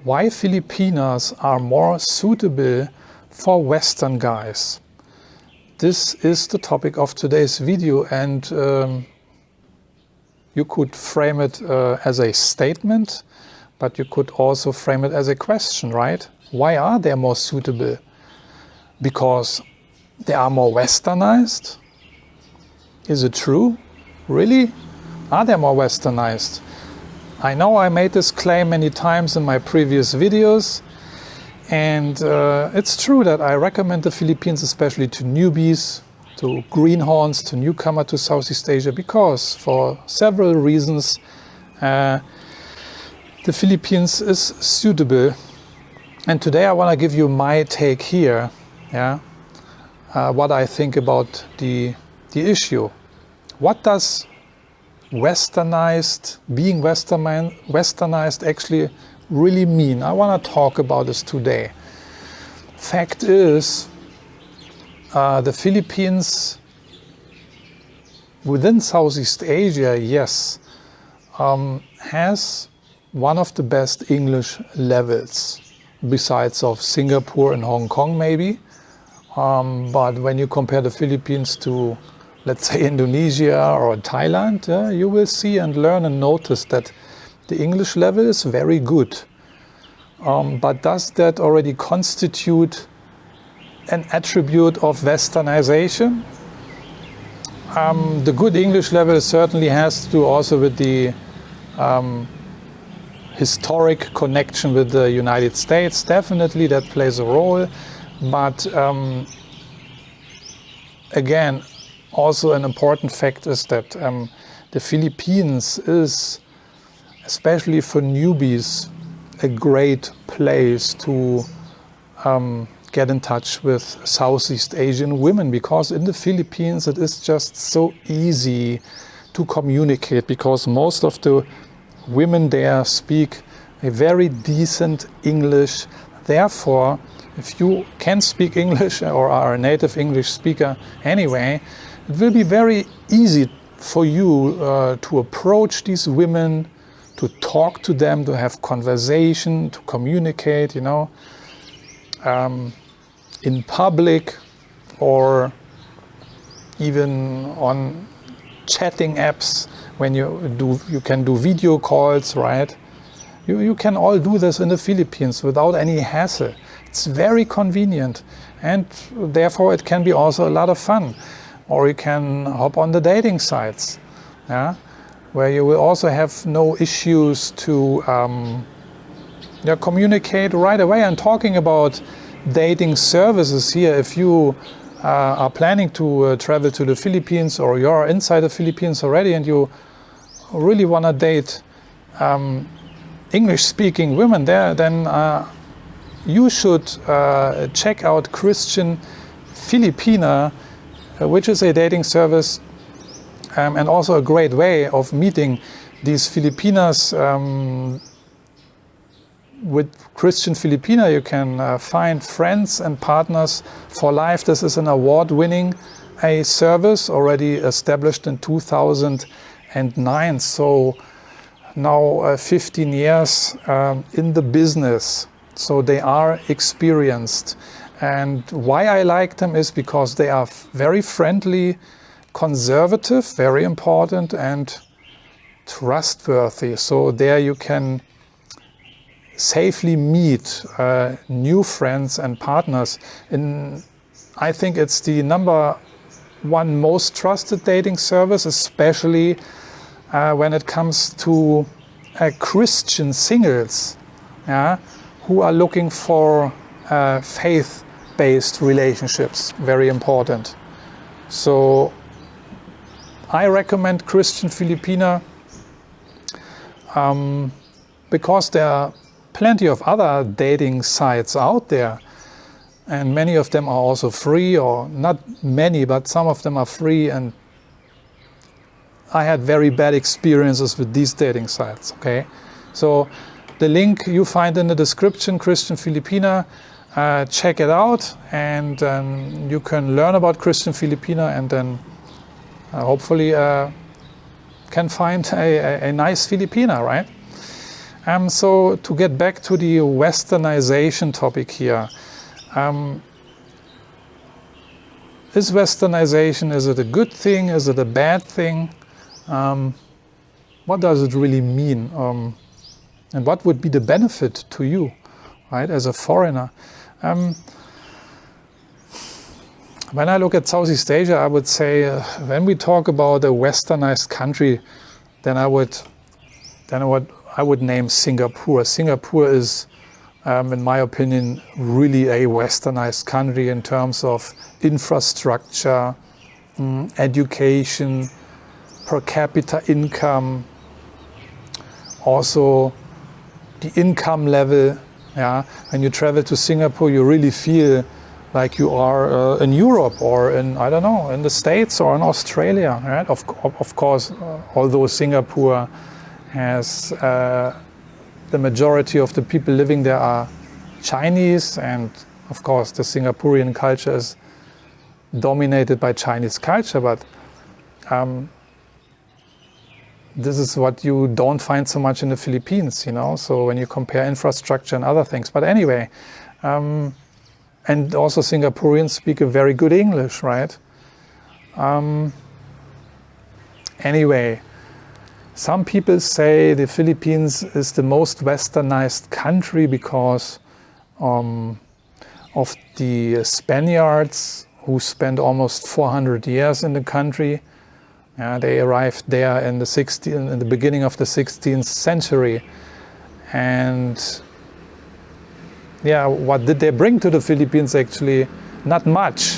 why Filipinas are more suitable for Western guys. This is the topic of today's video, and you could frame it as a statement, but you could also frame it as a question, right? Why are they more suitable? Because they are more Westernized? Is it true? Really? Are they more Westernized? I know I made this claim many times in my previous videos, and it's true that I recommend the Philippines especially to newbies, to greenhorns, to newcomer to Southeast Asia, because for several reasons the Philippines is suitable. And today I want to give you my take here, what I think about the issue. What does Westernized, being Westernized actually really mean? I want to talk about this today. Fact is, the Philippines within Southeast Asia, yes, has one of the best English levels, besides of Singapore and Hong Kong maybe. But when you compare the Philippines to, let's say, Indonesia or Thailand, you will see and learn and notice that the English level is very good. But does that already constitute an attribute of Westernization? The good English level certainly has to do also with the historic connection with the United States. Definitely that plays a role. But again, also an important fact is that the Philippines is, especially for newbies, a great place to get in touch with Southeast Asian women, because in the Philippines it is just so easy to communicate, because most of the women there speak a very decent English. Therefore, if you can speak English or are a native English speaker anyway, it will be very easy for you to approach these women, to talk to them, to have conversation, to communicate, in public or even on chatting apps. When you can do video calls, right? You can all do this in the Philippines without any hassle. It's very convenient, and therefore it can be also a lot of fun. Or you can hop on the dating sites, where you will also have no issues to communicate right away. And talking about dating services here, if you are planning to travel to the Philippines, or you're inside the Philippines already and you really want to date English-speaking women there, then you should check out Christian Filipina, which is a dating service and also a great way of meeting these Filipinas. With Christian Filipina, you can find friends and partners for life. This is an award-winning service already established in 2009. So now 15 years in the business. So they are experienced. And why I like them is because they are very friendly, conservative, very important, and trustworthy. So there you can safely meet new friends and partners. I think it's the number one most trusted dating service, especially when it comes to Christian singles, who are looking for faith-based relationships. Very important. So I recommend Christian Filipina because there are plenty of other dating sites out there, and many of them are also free, or not many, but some of them are free, and I had very bad experiences with these dating sites. Okay, so the link you find in the description, Christian Filipina, check it out, and you can learn about Christian Filipina, and then hopefully can find a nice Filipina, right? So to get back to the Westernization topic here, is Westernization, is it a good thing? Is it a bad thing? What does it really mean? And what would be the benefit to you, right, as a foreigner? When I look at Southeast Asia, I would say when we talk about a Westernized country, then I would name Singapore. Singapore is, in my opinion, really a Westernized country in terms of infrastructure, education, per capita income, also the income level. Yeah, when you travel to Singapore, you really feel like you are in Europe or in, I don't know, in the States or in Australia. Right? Of course, although Singapore has the majority of the people living there are Chinese, and of course the Singaporean culture is dominated by Chinese culture, but this is what you don't find so much in the Philippines, you know, so when you compare infrastructure and other things. But anyway, and also Singaporeans speak a very good English, right? Anyway, some people say the Philippines is the most Westernized country because of the Spaniards who spent almost 400 years in the country. They arrived there in the beginning of the 16th century. And yeah, what did they bring to the Philippines actually? Not much.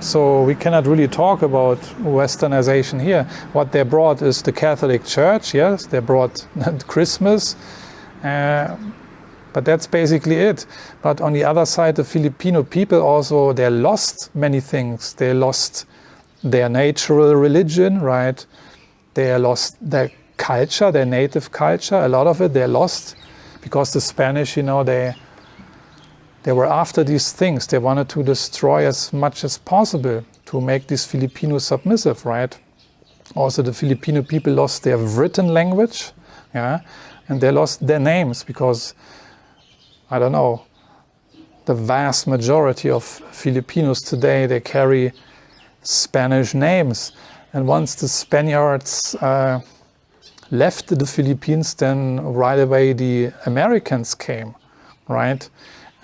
So we cannot really talk about Westernization here. What they brought is the Catholic Church, yes, they brought Christmas, but that's basically it. But on the other side, the Filipino people also, they lost many things. They lost their natural religion, right? They lost their culture, their native culture. A lot of it they lost because the Spanish, you know, they were after these things. They wanted to destroy as much as possible to make these Filipinos submissive, right? Also, the Filipino people lost their written language, yeah, and they lost their names because, I don't know, the vast majority of Filipinos today, they carry Spanish names. And once the Spaniards left the Philippines, then right away the Americans came, right?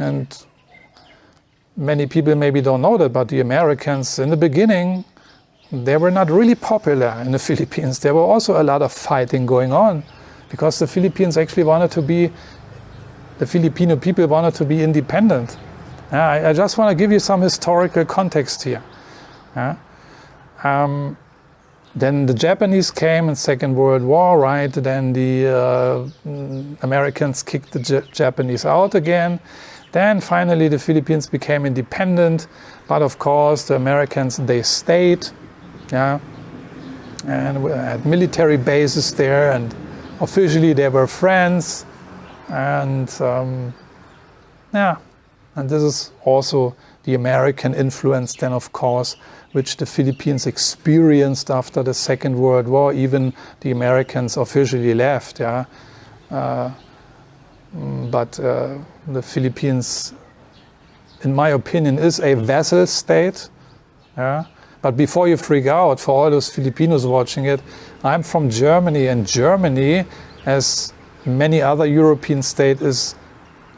And many people maybe don't know that, but the Americans in the beginning, they were not really popular in the Philippines. There were also a lot of fighting going on because the Philippines actually wanted to be, the Filipino people wanted to be independent. I just want to give you some historical context here. Then the Japanese came in Second World War, right? Then the Americans kicked the Japanese out again. Then finally the Philippines became independent, but of course the Americans, they stayed, yeah, and had military bases there, and officially they were friends, and yeah, and this is also the American influence then, of course, which the Philippines experienced after the Second World War. Even the Americans officially left, yeah. But the Philippines, in my opinion, is a vassal state. Yeah? But before you freak out, for all those Filipinos watching it, I'm from Germany, and Germany, as many other European states, is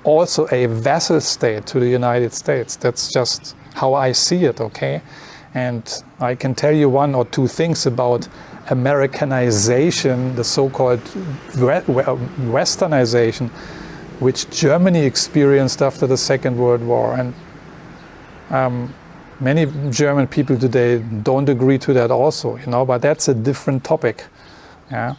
also a vassal state to the United States. That's just how I see it, okay? And I can tell you one or two things about Americanization, the so-called Westernization, which Germany experienced after the Second World War. And many German people today don't agree to that also, you know, but that's a different topic. Yeah.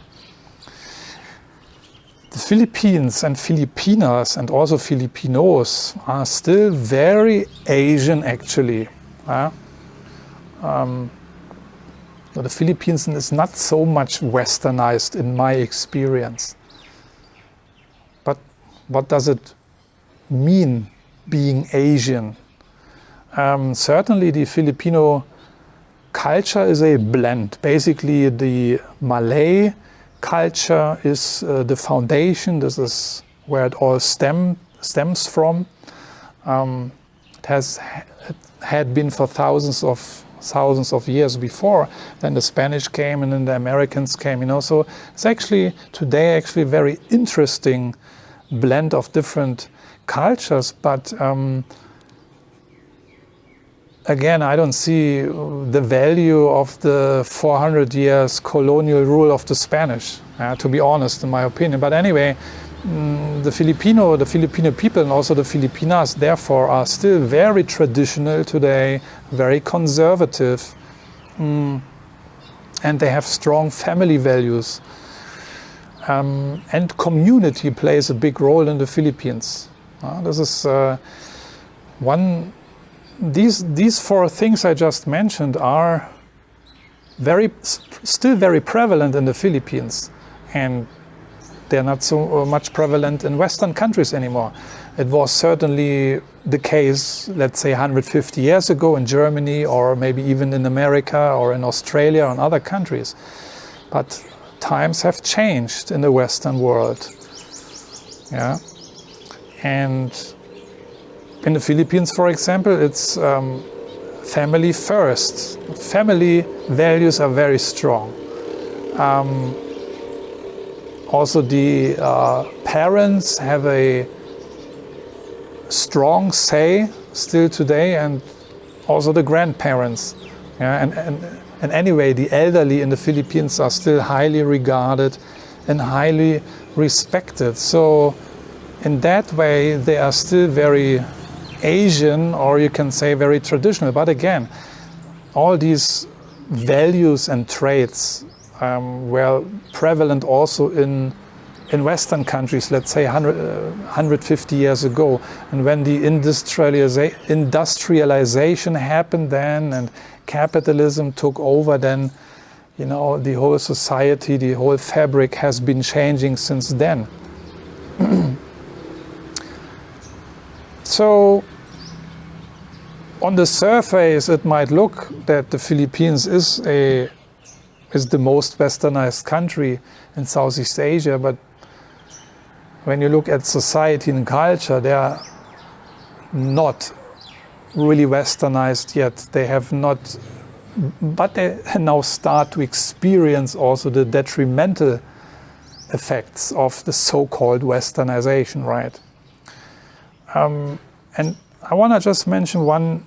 The Philippines and Filipinas and also Filipinos are still very Asian, actually. The Philippines is not so much Westernized in my experience. But what does it mean being Asian? Certainly the Filipino culture is a blend. Basically the Malay culture is the foundation. This is where it all stems from. It had been for thousands of years before. Then the Spanish came, and then the Americans came. So it's actually today a very interesting blend of different cultures. But again, I don't see the value of the 400 years colonial rule of the Spanish, to be honest, in my opinion. But anyway, the Filipino people and also the Filipinas, therefore, are still very traditional today, very conservative, and they have strong family values. And community plays a big role in the Philippines. This is one. These four things I just mentioned are still very prevalent in the Philippines, and they're not so much prevalent in Western countries anymore. It was certainly the case, let's say 150 years ago in Germany, or maybe even in America or in Australia or in other countries. But times have changed in the Western world. Yeah, and in the Philippines, for example, it's family first. Family values are very strong. Also, the parents have a strong say still today, and also the grandparents. Yeah, and anyway, the elderly in the Philippines are still highly regarded and highly respected. So in that way, they are still very Asian, or you can say very traditional. But again, all these values and traits were prevalent also in Western countries, let's say 150 years ago. And when the industrialization happened then, and capitalism took over, then the whole society, the whole fabric has been changing since then. So on the surface, it might look that the Philippines is the most westernized country in Southeast Asia, but when you look at society and culture, they are not really westernized yet. They have not, but they now start to experience also the detrimental effects of the so-called westernization, right? And I want to just mention one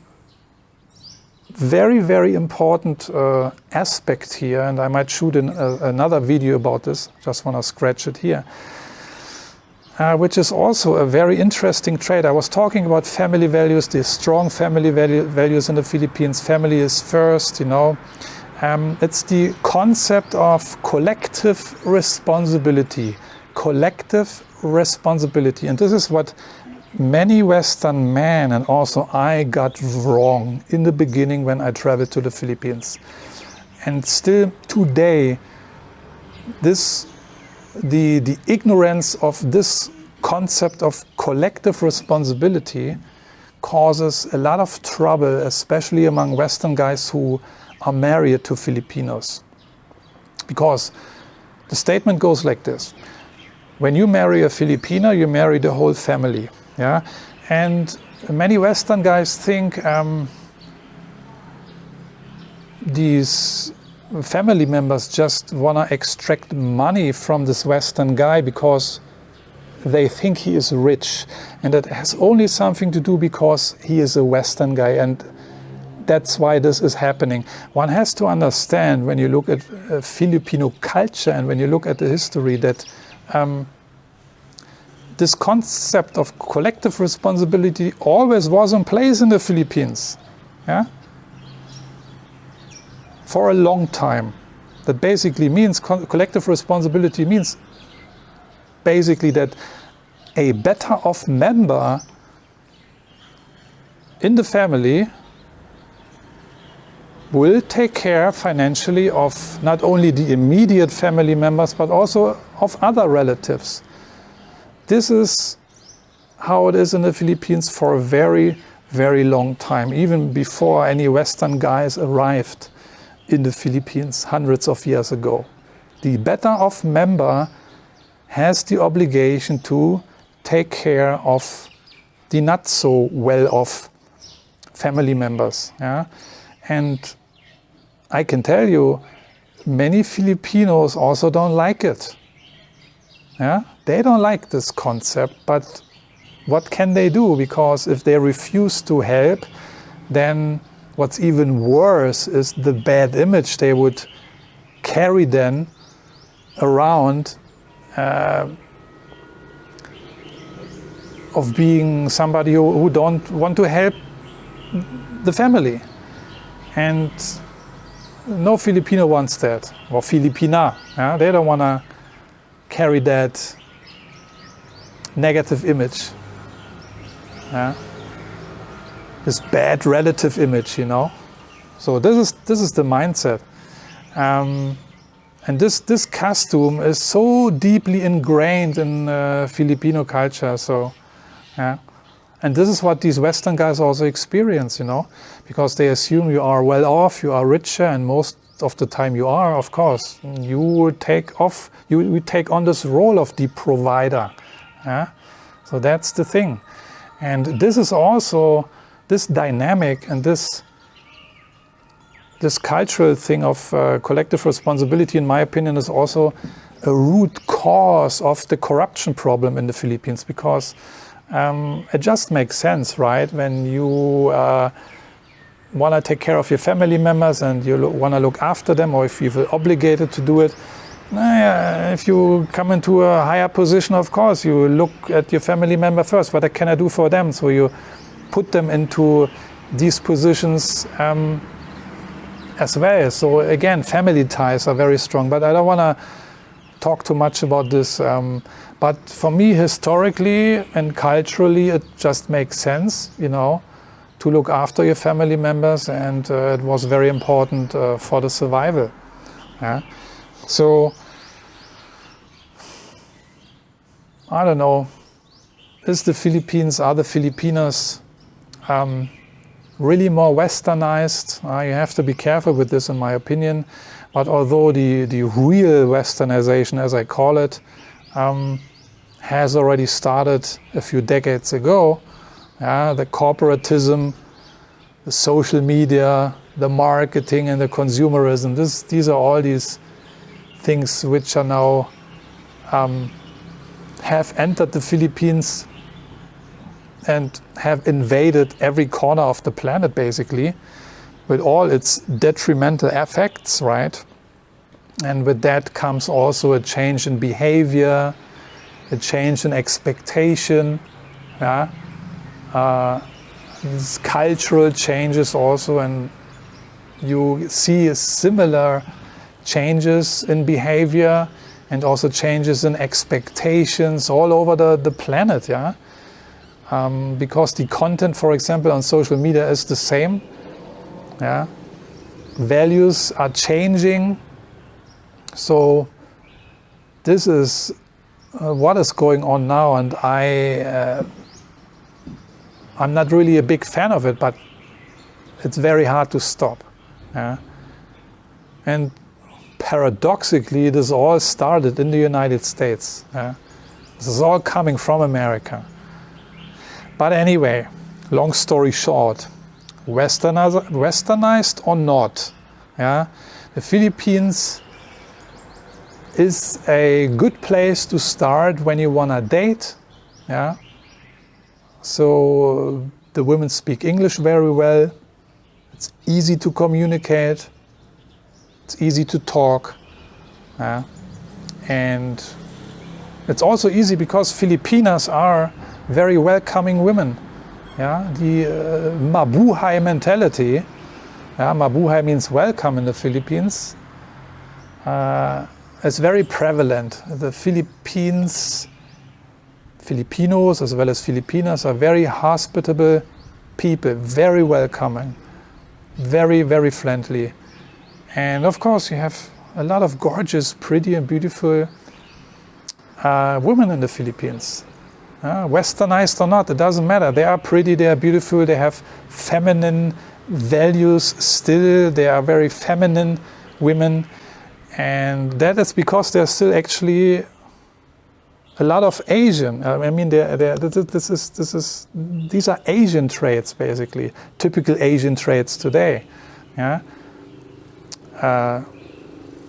very, very important aspect here, and I might shoot another video about this, just want to scratch it here, which is also a very interesting trait. I was talking about family values, the strong family values in the Philippines. Family is first, It's the concept of collective responsibility. Collective responsibility. And this is what many Western men, and also I, got wrong in the beginning when I traveled to the Philippines. And still today, the ignorance of this concept of collective responsibility causes a lot of trouble, especially among Western guys who are married to Filipinos. Because the statement goes like this: when you marry a Filipino, you marry the whole family. Yeah, and many Western guys think these family members just want to extract money from this Western guy because they think he is rich, and that has only something to do because he is a Western guy, and that's why this is happening. One has to understand, when you look at Filipino culture and when you look at the history, that this concept of collective responsibility always was in place in the Philippines, yeah? For a long time. That basically means collective responsibility means basically that a better off member in the family will take care financially of not only the immediate family members but also of other relatives. This is how it is in the Philippines for a very, very long time, even before any Western guys arrived in the Philippines hundreds of years ago. the better off member has the obligation to take care of the not so well off family members. Yeah? And I can tell you, many Filipinos also don't like it. Yeah? They don't like this concept, but what can they do? Because if they refuse to help, then what's even worse is the bad image they would carry then around of being somebody who don't want to help the family. And no Filipino wants that, or Filipina. Yeah? They don't want to carry that negative image. Yeah? This bad relative image, you know. So this is the mindset. And this costume is so deeply ingrained in Filipino culture. So, yeah. And this is what these Western guys also experience, you know, because they assume you are well off, you are richer, and most of the time you are, of course. You take on this role of the provider. Yeah? So that's the thing. And this is also, this dynamic and this cultural thing of collective responsibility, in my opinion, is also a root cause of the corruption problem in the Philippines, because it just makes sense, right? When you want to take care of your family members and you want to look after them, or if you feel obligated to do it, if you come into a higher position, of course, you look at your family member first. What can I do for them? So you put them into these positions as well. So again, family ties are very strong, but I don't want to talk too much about this. But for me, historically and culturally, it just makes sense, you know, to look after your family members, and it was very important for the survival. Yeah? So, I don't know, are the Filipinos really more Westernized? You have to be careful with this, in my opinion. But although the real Westernization, as I call it, has already started a few decades ago, the corporatism, the social media, the marketing, and the consumerism, these are all these things which are now have entered the Philippines and have invaded every corner of the planet, basically, with all its detrimental effects, right? And with that comes also a change in behavior, a change in expectation, these cultural changes also, and you see similar changes in behavior and also changes in expectations all over the planet, because the content, for example, on social media is the same. Values are changing. So this is what is going on now, and I'm not really a big fan of it, but it's very hard to stop. And paradoxically, this all started in the United States. This is all coming from America. But anyway, long story short, Westernized or not, the Philippines is a good place to start when you want to date. So the women speak English very well. It's easy to communicate. It's easy to talk. And it's also easy because Filipinas are very welcoming women. The mabuhay mentality, mabuhay means welcome in the Philippines, is very prevalent. The Filipinos as well as Filipinas are very hospitable people, very welcoming, very, very friendly. And of course you have a lot of gorgeous, pretty and beautiful women in the Philippines. Westernized or not, it doesn't matter. They are pretty, they are beautiful, they have feminine values still, they are very feminine women. And that is because there's still actually a lot of Asian. I mean, these are Asian traits, basically, typical Asian traits today. Yeah,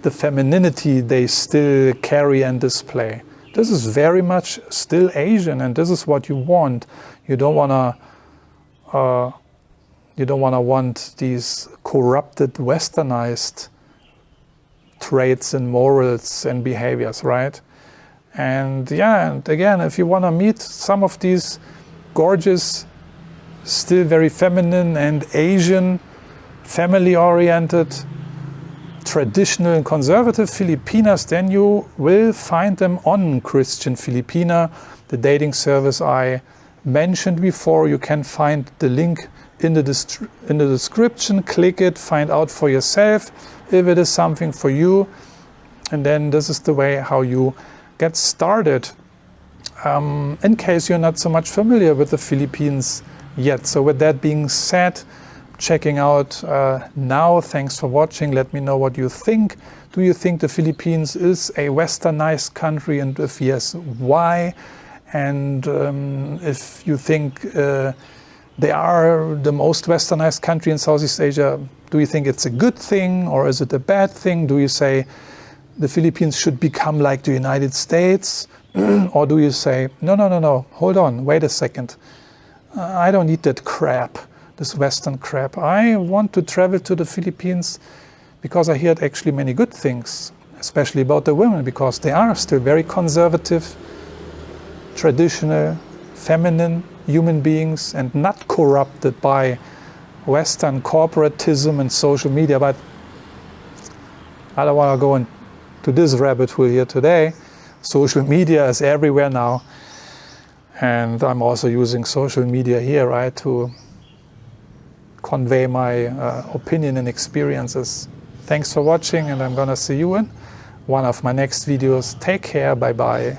the femininity they still carry and display. This is very much still Asian, and this is what you want. You don't wanna want these corrupted, Westernized traits and morals and behaviors, right? And yeah, and again, if you want to meet some of these gorgeous, still very feminine and Asian, family-oriented, traditional and conservative Filipinas, then you will find them on Christian Filipina, the dating service I mentioned before. You can find the link in the description. Click it, find out for yourself if it is something for you, and then this is the way how you get started, in case you're not so much familiar with the Philippines yet. So with that being said, checking out now. Thanks for watching. Let me know what you think. Do you think the Philippines is a westernized country, and if yes, why? And if you think they are the most westernized country in Southeast Asia, do you think it's a good thing or is it a bad thing? Do you say the Philippines should become like the United States? Or do you say, no, hold on, wait a second. I don't need that crap, this Western crap. I want to travel to the Philippines because I heard actually many good things, especially about the women, because they are still very conservative, traditional, feminine human beings and not corrupted by Western corporatism and social media. But I don't want to go into this rabbit hole here today. Social media is everywhere now, and I'm also using social media here, right, to convey my opinion and experiences. Thanks for watching, and I'm gonna see you in one of my next videos. Take care, bye bye.